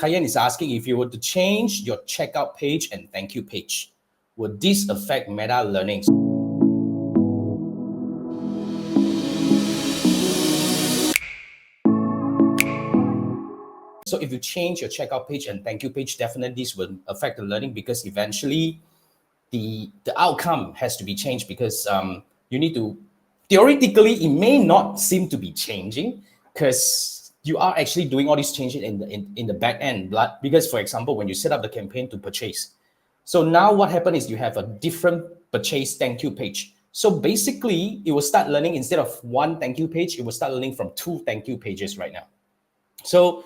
Kayan is asking, if you were to change your checkout page and thank you page, would this affect meta learning? So if you change your checkout page and thank you page, definitely this will affect the learning, because eventually the outcome has to be changed, because you need to, theoretically, it may not seem to be changing because you are actually doing all these changes in the back end. Because, for example, when you set up the campaign to purchase, so now what happened is you have a different purchase thank you page. So basically, it will start learning, instead of one thank you page, it will start learning from two thank you pages right now. So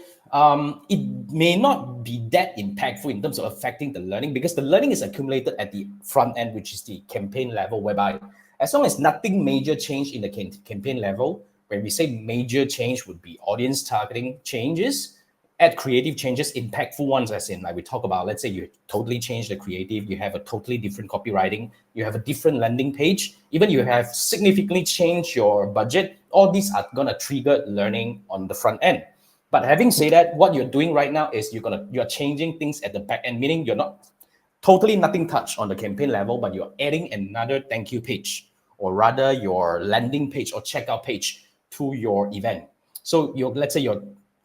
it may not be that impactful in terms of affecting the learning, because the learning is accumulated at the front end, which is the campaign level, whereby as long as nothing major change in the campaign level, when we say major change would be audience targeting changes, add creative changes, impactful ones, as in like we talk about, let's say you totally change the creative, you have a totally different copywriting, you have a different landing page, even you have significantly changed your budget, all these are going to trigger learning on the front end. But having said that, what you're doing right now is you're changing things at the back end, meaning you're not totally nothing touched on the campaign level, but you're adding another thank you page, or rather your landing page or checkout page to your event. So let's say your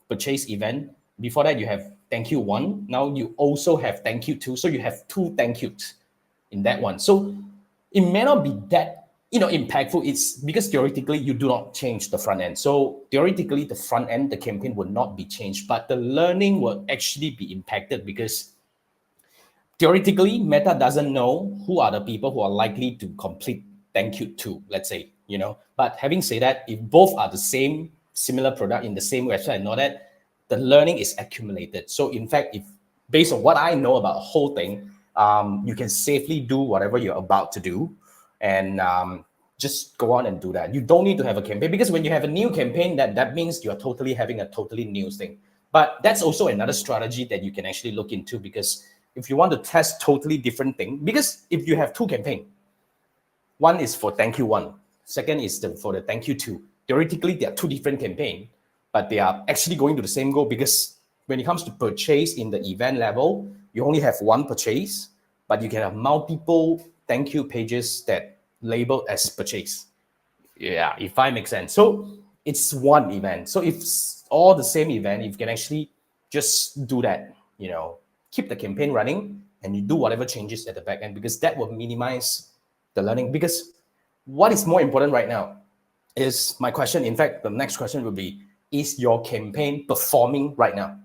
purchase event, before that you have thank you 1, now you also have thank you 2, so you have 2 thank yous in that one. So it may not be that impactful. It's because theoretically you do not change the front end. So theoretically the front end, the campaign will not be changed, but the learning will actually be impacted, because theoretically Meta doesn't know who are the people who are likely to complete thank you to, let's say, But having said that, if both are the same similar product in the same website and all that, the learning is accumulated. So in fact, if based on what I know about the whole thing, you can safely do whatever you're about to do, and just go on and do that. You don't need to have a campaign, because when you have a new campaign, that means you're totally having a totally new thing. But that's also another strategy that you can actually look into, because if you want to test totally different thing, because if you have 2 campaigns, one is for thank you 1, second is for the thank you 2. Theoretically, they are 2 different campaigns, but they are actually going to the same goal, because when it comes to purchase in the event level, you only have 1 purchase, but you can have multiple thank you pages that labeled as purchase. Yeah, if I make sense. So it's one event. So if it's all the same event, you can actually just do that, keep the campaign running, and you do whatever changes at the back end, because that will minimize the learning. Because what is more important right now is my question. In fact, the next question will be, is your campaign performing right now?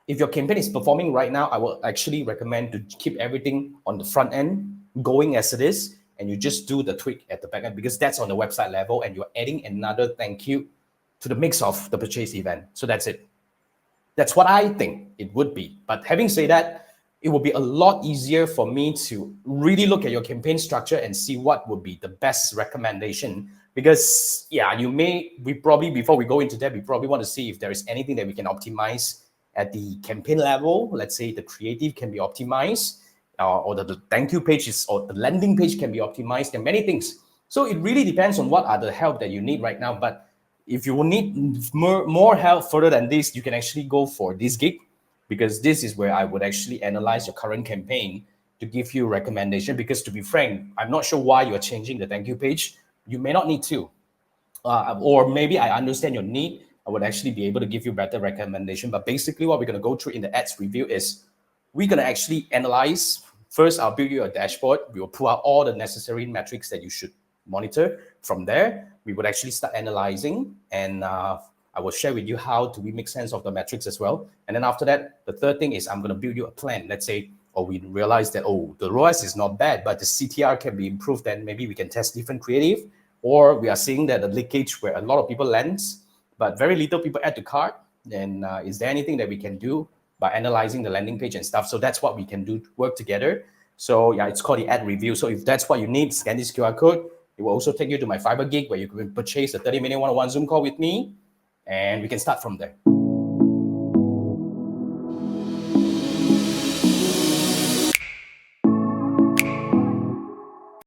If your campaign is performing right now, I will actually recommend to keep everything on the front end going as it is, and you just do the tweak at the back end, because that's on the website level, and you're adding another thank you to the mix of the purchase event. So that's it. That's what I think it would be. But having said that, it will be a lot easier for me to really look at your campaign structure and see what would be the best recommendation. Because we probably, before we go into that, we probably want to see if there is anything that we can optimize at the campaign level. Let's say the creative can be optimized, or the thank you pages or the landing page can be optimized, and many things. So it really depends on what are the help that you need right now. But if you will need more help further than this, you can actually go for this gig, because this is where I would actually analyze your current campaign to give you a recommendation. Because to be frank, I'm not sure why you're changing the thank you page. You may not need to, or maybe I understand your need. I would actually be able to give you better recommendation. But basically what we're going to go through in the ads review is we're going to actually analyze. First, I'll build you a dashboard. We will pull out all the necessary metrics that you should monitor. From there, we would actually start analyzing, and I will share with you how do we make sense of the metrics as well. And then after that, the third thing is I'm going to build you a plan. Let's say, we realize that, the ROAS is not bad, but the CTR can be improved, then maybe we can test different creative. Or we are seeing that the leakage where a lot of people lands, but very little people add to cart. Then is there anything that we can do by analyzing the landing page and stuff? So that's what we can do, work together. So yeah, it's called the ad review. So if that's what you need, scan this QR code. It will also take you to my Fiverr gig, where you can purchase a 30-minute one-on-one Zoom call with me, and we can start from there.